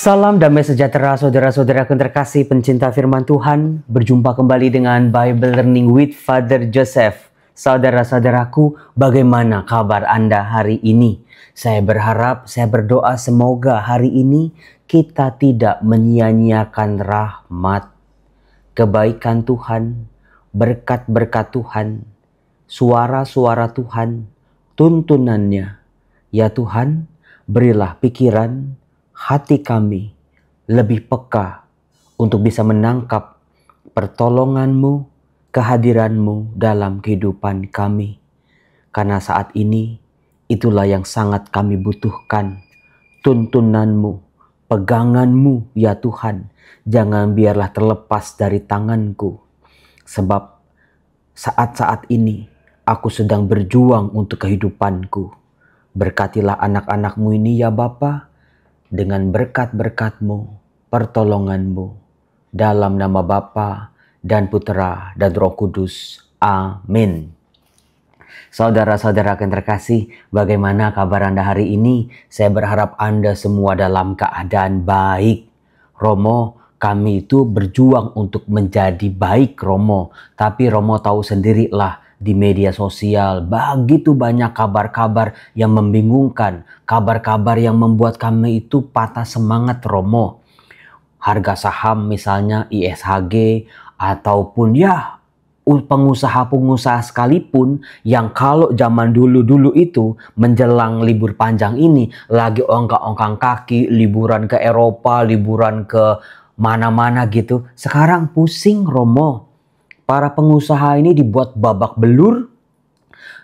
Salam damai sejahtera saudara-saudara yang terkasih pencinta firman Tuhan. Berjumpa kembali dengan Bible Learning with Father Joseph. Saudara-saudaraku, bagaimana kabar Anda hari ini? Saya berharap, saya berdoa semoga hari ini kita tidak menyia-nyiakan rahmat, kebaikan Tuhan, berkat-berkat Tuhan, suara-suara Tuhan, tuntunannya. Ya Tuhan, berilah pikiran, hati kami lebih peka untuk bisa menangkap pertolongan-Mu, kehadiran-Mu dalam kehidupan kami. Karena saat ini itulah yang sangat kami butuhkan. Tuntunan-Mu, pegangan-Mu ya Tuhan. Jangan biarlah terlepas dari tanganku. Sebab saat-saat ini aku sedang berjuang untuk kehidupanku. Berkatilah anak-anak-Mu ini ya Bapa, dengan berkat-berkat-Mu, pertolongan-Mu, dalam nama Bapa dan Putera dan Roh Kudus. Amin. Saudara-saudara yang terkasih, bagaimana kabar Anda hari ini? Saya berharap Anda semua dalam keadaan baik. Romo, kami itu berjuang untuk menjadi baik Romo. Tapi Romo tahu sendirilah, di media sosial begitu banyak kabar-kabar yang membingungkan, kabar-kabar yang membuat kami itu patah semangat Romo. Harga saham misalnya ISHG ataupun ya pengusaha-pengusaha sekalipun yang kalau zaman dulu-dulu itu menjelang libur panjang ini lagi ongkang-ongkang kaki, liburan ke Eropa, liburan ke mana-mana gitu. Sekarang pusing Romo. Para pengusaha ini dibuat babak belur.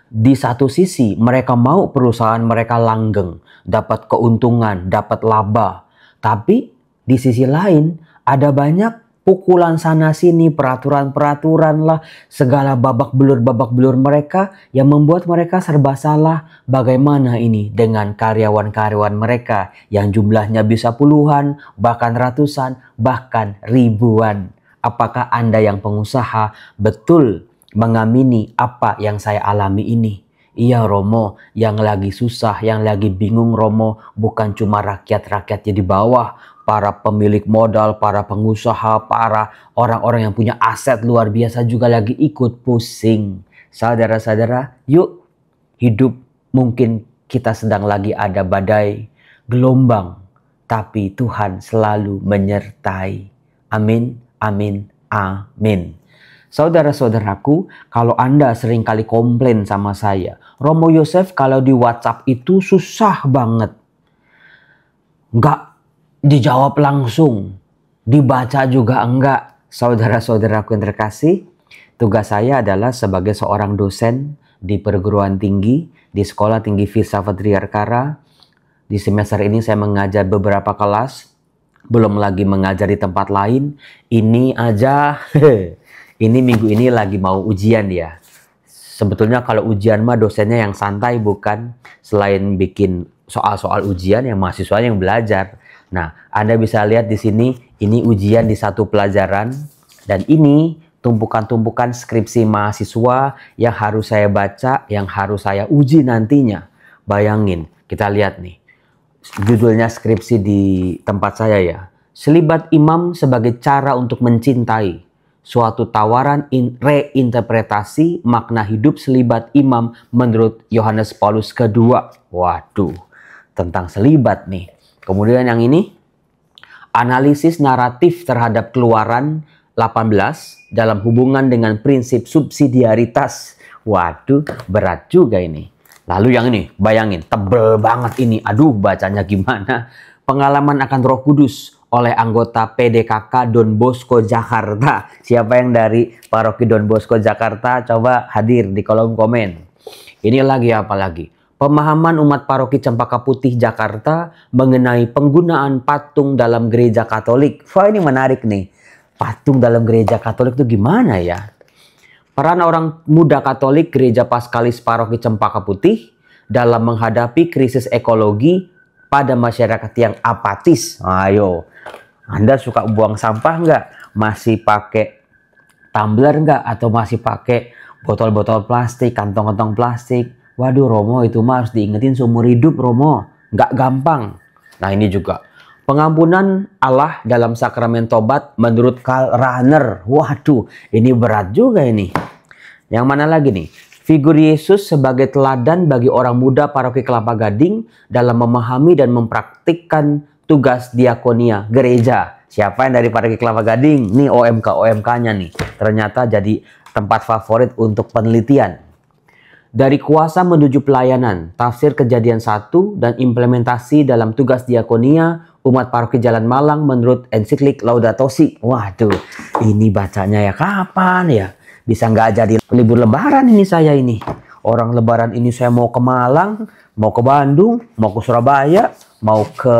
Di satu sisi mereka mau perusahaan mereka langgeng, dapat keuntungan, dapat laba. Tapi di sisi lain ada banyak pukulan sana sini, peraturan-peraturan lah, segala babak belur mereka yang membuat mereka serba salah. Bagaimana ini dengan karyawan-karyawan mereka yang jumlahnya bisa puluhan, bahkan ratusan, bahkan ribuan. Apakah Anda yang pengusaha betul mengamini apa yang saya alami ini? Iya Romo, yang lagi susah, yang lagi bingung Romo, bukan cuma rakyat-rakyatnya di bawah, para pemilik modal, para pengusaha, para orang-orang yang punya aset luar biasa juga lagi ikut pusing. Saudara-saudara, yuk hidup, mungkin kita sedang lagi ada badai, gelombang, tapi Tuhan selalu menyertai. Amin. Amin, amin. Saudara-saudaraku, kalau Anda sering kali komplain sama saya, Romo Yosef kalau di WhatsApp itu susah banget. Nggak dijawab langsung, dibaca juga enggak. Saudara-saudaraku yang terkasih, tugas saya adalah sebagai seorang dosen di perguruan tinggi, di Sekolah Tinggi Filsafat Triarkara. Di semester ini saya mengajar beberapa kelas. Belum lagi mengajar di tempat lain. Ini aja, ini minggu ini lagi mau ujian ya. Sebetulnya kalau ujian mah dosennya yang santai bukan? Selain bikin soal-soal ujian, yang mahasiswa yang belajar. Nah, Anda bisa lihat di sini, ini ujian di satu pelajaran. Dan ini tumpukan-tumpukan skripsi mahasiswa yang harus saya baca, yang harus saya uji nantinya. Bayangin, kita lihat nih. Judulnya skripsi di tempat saya ya. Selibat imam sebagai cara untuk mencintai. Suatu tawaran reinterpretasi makna hidup selibat imam menurut Yohanes Paulus kedua. Waduh, tentang selibat nih. Kemudian yang ini, analisis naratif terhadap Keluaran 18 dalam hubungan dengan prinsip subsidiaritas. Waduh, berat juga ini. Lalu yang ini, bayangin, tebel banget ini. Aduh, bacanya gimana? Pengalaman akan Roh Kudus oleh anggota PDKK Don Bosco Jakarta. Siapa yang dari Paroki Don Bosco Jakarta? Coba hadir di kolom komen. Ini lagi apa lagi? Pemahaman umat Paroki Cempaka Putih Jakarta mengenai penggunaan patung dalam gereja Katolik. Wah, ini menarik nih. Patung dalam gereja Katolik itu gimana ya? Peran orang muda Katolik Gereja Paskalis Paroki Cempaka Putih dalam menghadapi krisis ekologi pada masyarakat yang apatis. Ayo, Anda suka buang sampah nggak? Masih pakai tumbler nggak? Atau masih pakai botol-botol plastik, kantong-kantong plastik? Waduh Romo, itu mah harus diingetin seumur hidup Romo. Nggak gampang. Nah ini juga Pengampunan Allah dalam sakramen tobat menurut Karl Rahner. Waduh, ini berat juga ini. Yang mana lagi nih? Figur Yesus sebagai teladan bagi orang muda paroki Kelapa Gading dalam memahami dan mempraktikkan tugas diakonia gereja. Siapa yang dari paroki Kelapa Gading? Nih OMK-OMK-nya nih. Ternyata jadi tempat favorit untuk penelitian. Dari kuasa menuju pelayanan, tafsir Kejadian 1 dan implementasi dalam tugas diakonia umat paroki Jalan Malang menurut ensiklik Laudato Si. Waduh, ini bacanya ya kapan ya? Bisa nggak jadi libur lebaran ini saya ini. Orang lebaran ini saya mau ke Malang, mau ke Bandung, mau ke Surabaya, mau ke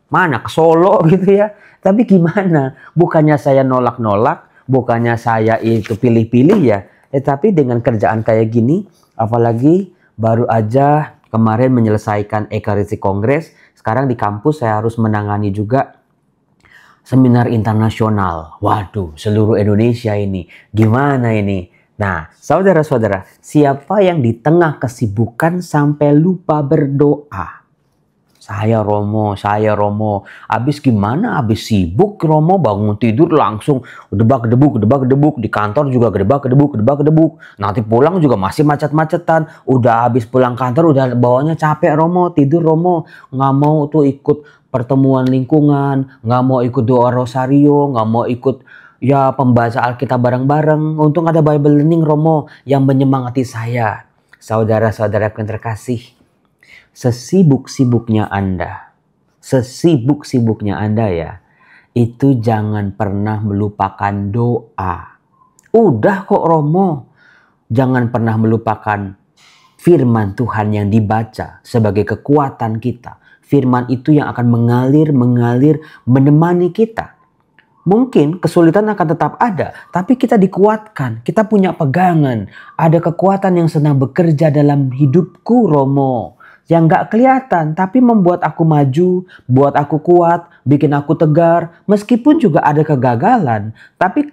mana? Ke Solo gitu ya. Tapi gimana? Bukannya saya nolak-nolak, bukannya saya itu pilih-pilih ya. Tapi dengan kerjaan kayak gini, apalagi baru aja kemarin menyelesaikan Ekaristi Kongres, sekarang di kampus saya harus menangani juga seminar internasional. Waduh, seluruh Indonesia ini. Gimana ini? Nah, saudara-saudara, siapa yang di tengah kesibukan sampai lupa berdoa? Saya Romo. Abis gimana? Abis sibuk Romo, bangun tidur langsung gedebak-gedebuk. Di kantor juga gedebak-gedebuk. Nanti pulang juga masih macet-macetan. Udah habis pulang kantor udah bawanya capek Romo, tidur Romo. Nggak mau tuh ikut pertemuan lingkungan, nggak mau ikut doa rosario, nggak mau ikut ya pembaca Alkitab bareng-bareng. Untung ada Bible Learning Romo yang menyemangati saya. Saudara-saudara yang terkasih, sesibuk-sibuknya Anda ya, itu jangan pernah melupakan doa. Udah kok Romo, jangan pernah melupakan firman Tuhan yang dibaca sebagai kekuatan kita. Firman itu yang akan mengalir menemani kita. Mungkin kesulitan akan tetap ada, tapi kita dikuatkan, kita punya pegangan. Ada kekuatan yang sedang bekerja dalam hidupku Romo. Yang gak kelihatan tapi membuat aku maju, buat aku kuat, bikin aku tegar. Meskipun juga ada kegagalan, tapi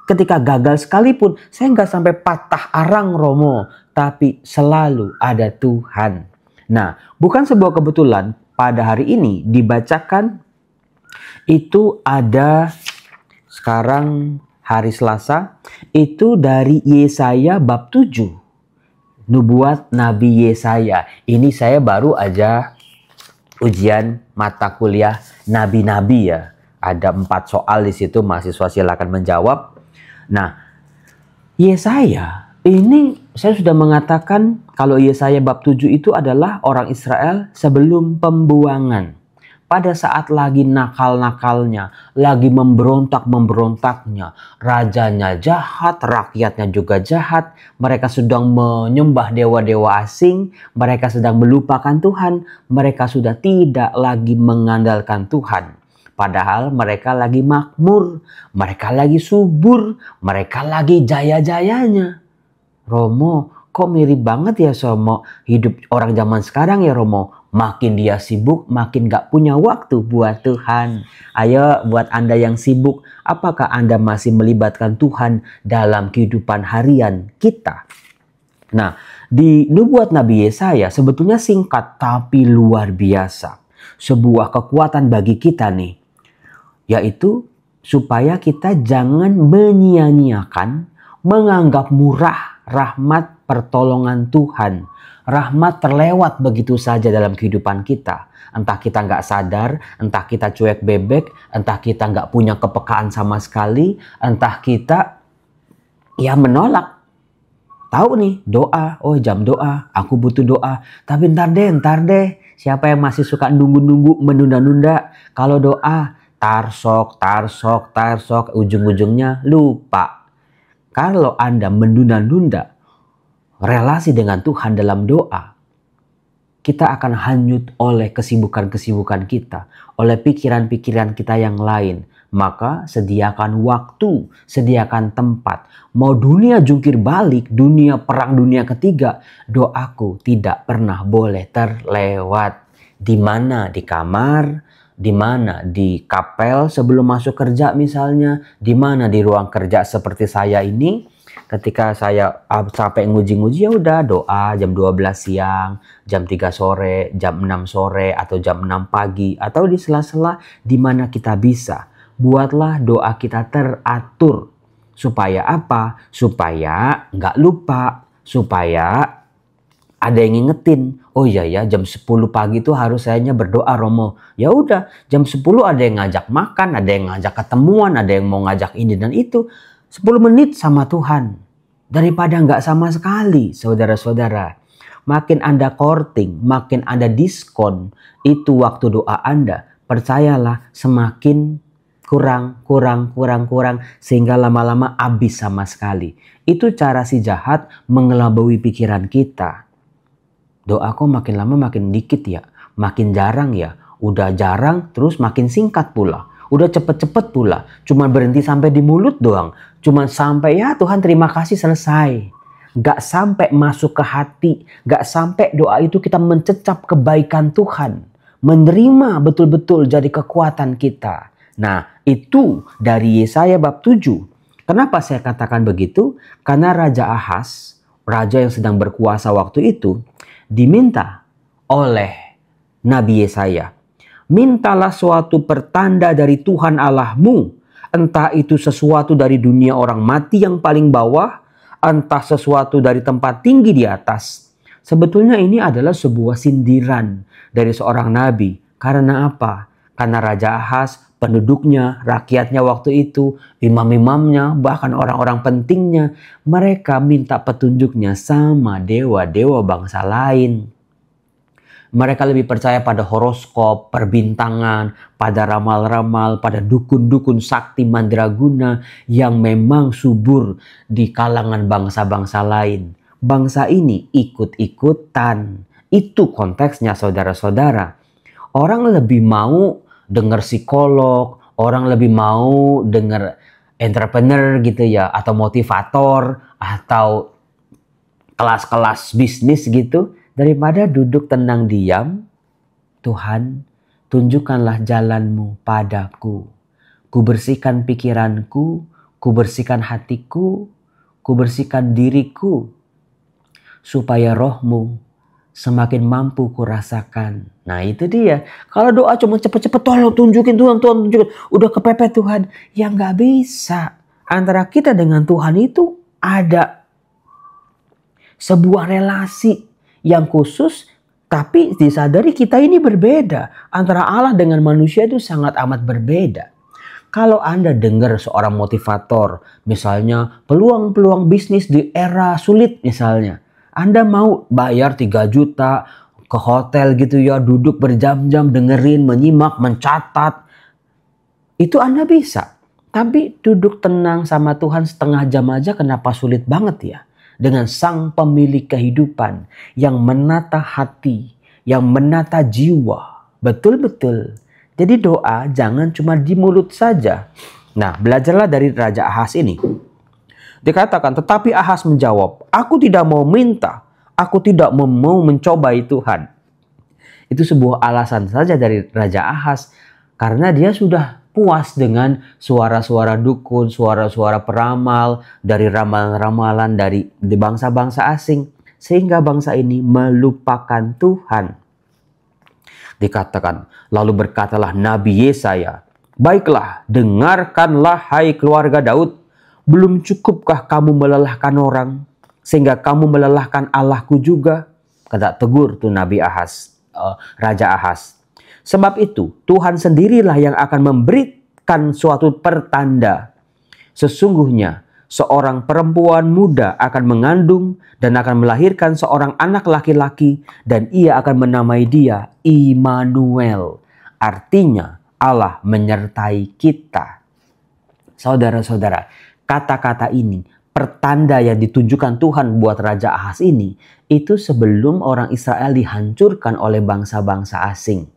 ketika gagal sekalipun saya gak sampai patah arang Romo, tapi selalu ada Tuhan. Nah, bukan sebuah kebetulan pada hari ini dibacakan itu ada sekarang hari Selasa, itu dari Yesaya bab 7. Nubuat Nabi Yesaya. Ini saya baru aja ujian mata kuliah Nabi-Nabi ya. Ada 4 soal di situ, mahasiswa silakan menjawab. Nah, Yesaya ini saya sudah mengatakan kalau Yesaya bab 7 itu adalah orang Israel sebelum pembuangan. Pada saat lagi nakal-nakalnya, lagi memberontak-memberontaknya, rajanya jahat, rakyatnya juga jahat, mereka sedang menyembah dewa-dewa asing, mereka sedang melupakan Tuhan, mereka sudah tidak lagi mengandalkan Tuhan. Padahal mereka lagi makmur, mereka lagi subur, mereka lagi jaya-jayanya. Romo, kok mirip banget ya sama hidup orang zaman sekarang ya Romo? Makin dia sibuk, makin gak punya waktu buat Tuhan. Ayo buat Anda yang sibuk, apakah Anda masih melibatkan Tuhan dalam kehidupan harian kita? Nah, di nubuat Nabi Yesaya sebetulnya singkat tapi luar biasa. Sebuah kekuatan bagi kita nih, yaitu supaya kita jangan menyia-nyiakan, menganggap murah rahmat pertolongan Tuhan. Rahmat terlewat begitu saja dalam kehidupan kita. Entah kita nggak sadar, entah kita cuek bebek, entah kita nggak punya kepekaan sama sekali, entah kita ya menolak. Tahu nih doa, oh jam doa, aku butuh doa. Tapi ntar deh. Siapa yang masih suka nunggu-nunggu, menunda-nunda? Kalau doa, tarsok, ujung-ujungnya lupa. Kalau Anda menunda-nunda relasi dengan Tuhan dalam doa, kita akan hanyut oleh kesibukan-kesibukan kita, oleh pikiran-pikiran kita yang lain. Maka sediakan waktu, sediakan tempat. Mau dunia jungkir balik, dunia perang dunia ketiga, doaku tidak pernah boleh terlewat. Di mana? Di kamar, di mana? Di kapel sebelum masuk kerja misalnya, di mana? Di ruang kerja seperti saya ini. Ketika saya sampai nguji-nguji, ya udah doa jam 12 siang, jam 3 sore, jam 6 sore, atau jam 6 pagi, atau di sela-sela di mana kita bisa. Buatlah doa kita teratur. Supaya apa? Supaya nggak lupa. Supaya ada yang ngingetin. Oh iya ya, jam 10 pagi itu harus sayanya berdoa, Romo. Ya udah, jam 10 ada yang ngajak makan, ada yang ngajak ketemuan, ada yang mau ngajak ini dan itu. 10 menit sama Tuhan. Daripada nggak sama sekali, saudara-saudara. Makin Anda courting, makin Anda diskon, itu waktu doa Anda. Percayalah, semakin kurang, sehingga lama-lama habis sama sekali. Itu cara si jahat mengelabui pikiran kita. Doa kok makin lama makin dikit ya, makin jarang ya. Udah jarang terus makin singkat pula. Udah cepet-cepet pula, cuma berhenti sampai di mulut doang. Cuma sampai ya Tuhan terima kasih selesai. Gak sampai masuk ke hati, gak sampai doa itu kita mencecap kebaikan Tuhan. Menerima betul-betul jadi kekuatan kita. Nah itu dari Yesaya bab 7. Kenapa saya katakan begitu? Karena Raja Ahaz, raja yang sedang berkuasa waktu itu, diminta oleh Nabi Yesaya, mintalah suatu pertanda dari Tuhan Allahmu, entah itu sesuatu dari dunia orang mati yang paling bawah, entah sesuatu dari tempat tinggi di atas. Sebetulnya ini adalah sebuah sindiran dari seorang nabi. Karena apa? Karena Raja Ahaz, penduduknya, rakyatnya waktu itu, imam-imamnya, bahkan orang-orang pentingnya, mereka minta petunjuknya sama dewa-dewa bangsa lain. Mereka lebih percaya pada horoskop, perbintangan, pada ramal-ramal, pada dukun-dukun sakti mandraguna yang memang subur di kalangan bangsa-bangsa lain. Bangsa ini ikut-ikutan. Itu konteksnya saudara-saudara. Orang lebih mau dengar psikolog, orang lebih mau dengar entrepreneur gitu ya, atau motivator, atau kelas-kelas bisnis gitu, daripada duduk tenang diam. Tuhan, tunjukkanlah jalanmu padaku. Ku bersihkan pikiranku, ku bersihkan hatiku, ku bersihkan diriku, supaya rohmu semakin mampu kurasakan. Nah itu dia. Kalau doa cuma cepet-cepet, tolong tunjukin Tuhan, Tuhan tunjukin. Udah kepepet Tuhan. Ya nggak bisa. Antara kita dengan Tuhan itu ada sebuah relasi yang khusus, tapi disadari kita ini berbeda. Antara Allah dengan manusia itu sangat amat berbeda. Kalau Anda dengar seorang motivator, misalnya peluang-peluang bisnis di era sulit misalnya, Anda mau bayar 3 juta ke hotel gitu ya, duduk berjam-jam dengerin, menyimak, mencatat. Itu Anda bisa. Tapi duduk tenang sama Tuhan setengah jam aja kenapa sulit banget ya? Dengan sang pemilik kehidupan yang menata hati, yang menata jiwa. Betul-betul. Jadi doa jangan cuma di mulut saja. Nah, belajarlah dari Raja Ahaz ini. Dikatakan, tetapi Ahaz menjawab, aku tidak mau minta, aku tidak mau mencobai Tuhan. Itu sebuah alasan saja dari Raja Ahaz, karena dia sudah puas dengan suara-suara dukun, suara-suara peramal, dari ramalan-ramalan dari bangsa-bangsa asing. Sehingga bangsa ini melupakan Tuhan. Dikatakan, lalu berkatalah Nabi Yesaya, baiklah, dengarkanlah hai keluarga Daud. Belum cukupkah kamu melelahkan orang, sehingga kamu melelahkan Allahku juga? Kata tegur tuh Nabi Ahaz, Raja Ahaz. Sebab itu Tuhan sendirilah yang akan memberikan suatu pertanda. Sesungguhnya seorang perempuan muda akan mengandung dan akan melahirkan seorang anak laki-laki, dan ia akan menamai dia Immanuel. Artinya Allah menyertai kita. Saudara-saudara, kata-kata ini, pertanda yang ditunjukkan Tuhan buat Raja Ahaz ini, itu sebelum orang Israel dihancurkan oleh bangsa-bangsa asing.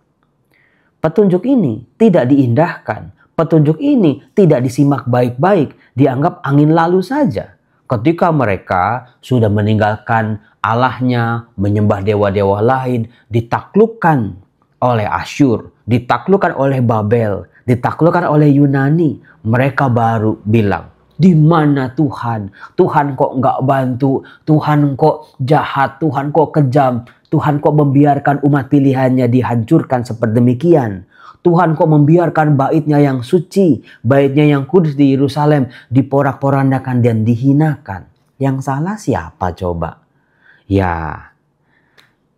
Petunjuk ini tidak diindahkan. Petunjuk ini tidak disimak baik-baik. Dianggap angin lalu saja. Ketika mereka sudah meninggalkan Allahnya, menyembah dewa-dewa lain, ditaklukkan oleh Asyur, ditaklukkan oleh Babel, ditaklukkan oleh Yunani. Mereka baru bilang, Di mana Tuhan? Tuhan kok nggak bantu? Tuhan kok jahat? Tuhan kok kejam? Tuhan kok membiarkan umat pilihannya dihancurkan seperti demikian? Tuhan kok membiarkan baitnya yang suci, baitnya yang kudus di Yerusalem diporak-porandakan dan dihinakan? Yang salah siapa coba? Ya,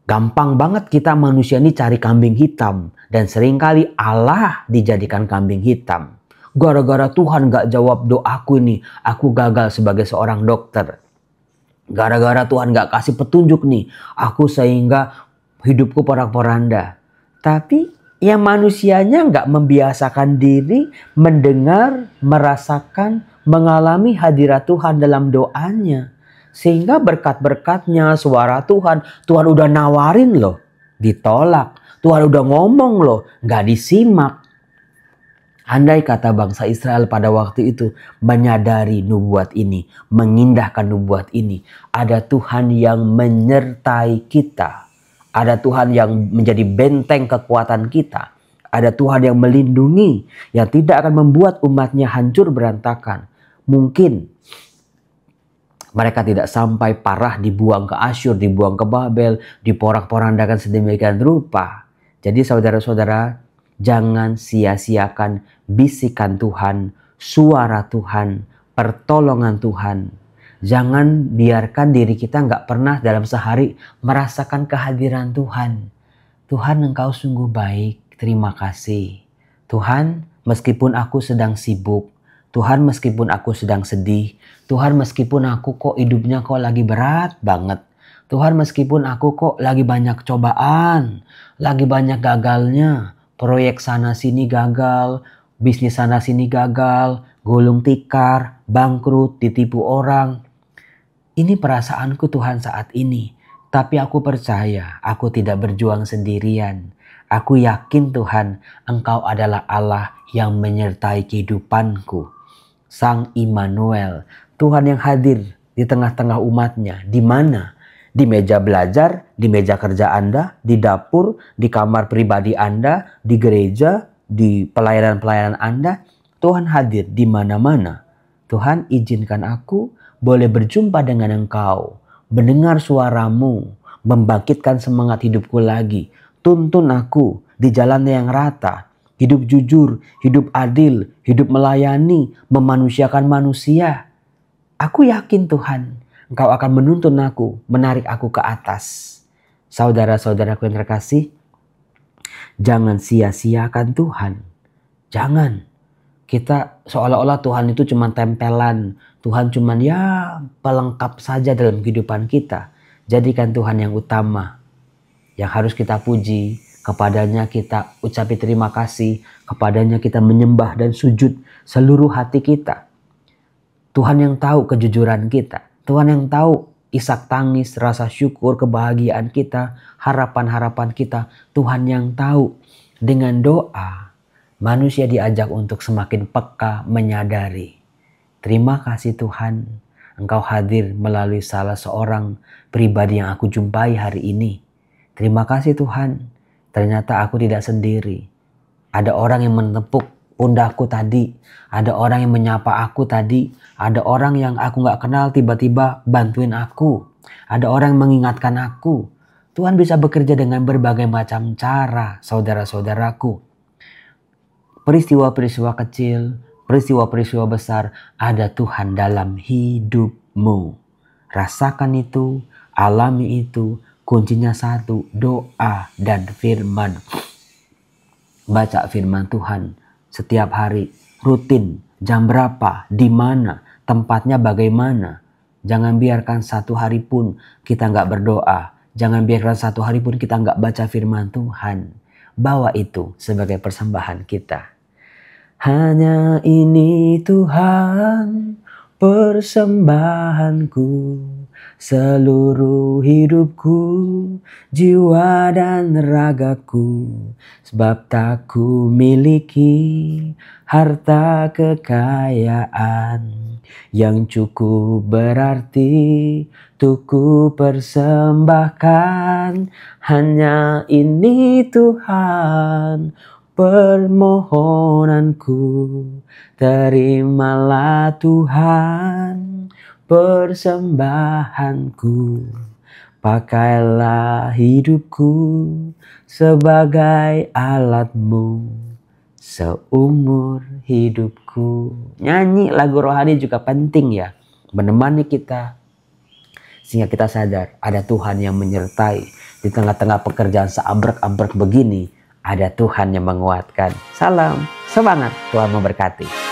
gampang banget kita manusia ini cari kambing hitam. Dan seringkali Allah dijadikan kambing hitam. Gara-gara Tuhan gak jawab doaku ini, aku gagal sebagai seorang dokter. Gara-gara Tuhan gak kasih petunjuk nih, aku sehingga hidupku porak-poranda. Tapi ya manusianya gak membiasakan diri mendengar, merasakan, mengalami hadirat Tuhan dalam doanya. Sehingga berkat-berkatnya, suara Tuhan udah nawarin loh, ditolak. Tuhan udah ngomong loh, gak disimak. Andai kata bangsa Israel pada waktu itu menyadari nubuat ini, mengindahkan nubuat ini. Ada Tuhan yang menyertai kita. Ada Tuhan yang menjadi benteng kekuatan kita. Ada Tuhan yang melindungi, yang tidak akan membuat umatnya hancur berantakan. Mungkin mereka tidak sampai parah dibuang ke Asyur, dibuang ke Babel, diporak-porandakan sedemikian rupa. Jadi saudara-saudara, jangan sia-siakan bisikan Tuhan, suara Tuhan, pertolongan Tuhan. Jangan biarkan diri kita nggak pernah dalam sehari merasakan kehadiran Tuhan. Tuhan, Engkau sungguh baik, terima kasih. Tuhan, meskipun aku sedang sibuk, Tuhan meskipun aku sedang sedih, Tuhan meskipun aku kok hidupnya kok lagi berat banget, Tuhan meskipun aku kok lagi banyak cobaan, lagi banyak gagalnya, proyek sana sini gagal, bisnis sana sini gagal, gulung tikar, bangkrut, ditipu orang. Ini perasaanku Tuhan saat ini. Tapi aku percaya aku tidak berjuang sendirian. Aku yakin Tuhan, Engkau adalah Allah yang menyertai kehidupanku. Sang Immanuel, Tuhan yang hadir di tengah-tengah umatnya. Di mana? Di meja belajar, di meja kerja Anda, di dapur, di kamar pribadi Anda, di gereja, di pelayanan-pelayanan Anda. Tuhan hadir di mana-mana. Tuhan, izinkan aku boleh berjumpa dengan Engkau, mendengar suaramu, membangkitkan semangat hidupku lagi. Tuntun aku di jalan yang rata, hidup jujur, hidup adil, hidup melayani, memanusiakan manusia. Aku yakin Tuhan, Engkau akan menuntun aku, menarik aku ke atas. Saudara-saudaraku yang terkasih, jangan sia-siakan Tuhan. Jangan. Kita seolah-olah Tuhan itu cuma tempelan. Tuhan cuma ya pelengkap saja dalam kehidupan kita. Jadikan Tuhan yang utama. Yang harus kita puji, kepadanya kita ucapi terima kasih, kepadanya kita menyembah dan sujud seluruh hati kita. Tuhan yang tahu kejujuran kita. Tuhan yang tahu isak tangis, rasa syukur, kebahagiaan kita, harapan-harapan kita. Tuhan yang tahu. Dengan doa, manusia diajak untuk semakin peka menyadari. Terima kasih Tuhan, Engkau hadir melalui salah seorang pribadi yang aku jumpai hari ini. Terima kasih Tuhan, ternyata aku tidak sendiri. Ada orang yang menepuk pundakku tadi. Ada orang yang menyapa aku tadi. Ada orang yang aku gak kenal tiba-tiba bantuin aku. Ada orang yang mengingatkan aku. Tuhan bisa bekerja dengan berbagai macam cara, saudara-saudaraku. Peristiwa-peristiwa kecil, peristiwa-peristiwa besar, ada Tuhan dalam hidupmu. Rasakan itu, alami itu. Kuncinya satu, doa dan firman. Baca firman Tuhan setiap hari, rutin, jam berapa, di mana, tempatnya bagaimana. Jangan biarkan satu hari pun kita nggak berdoa. Jangan biarkan satu hari pun kita nggak baca firman Tuhan. Bawa itu sebagai persembahan kita. Hanya ini Tuhan persembahanku, seluruh hidupku, jiwa dan ragaku, sebab tak ku miliki harta kekayaan yang cukup berarti untuk ku persembahkan. Hanya ini Tuhan permohonanku. Terimalah Tuhan persembahanku. Pakailah hidupku sebagai alatmu seumur hidupku. Nyanyi lagu rohani juga penting ya, menemani kita sehingga kita sadar ada Tuhan yang menyertai. Di tengah-tengah pekerjaan seabrek-abrek begini, ada Tuhan yang menguatkan. Salam, semangat, Tuhan memberkati.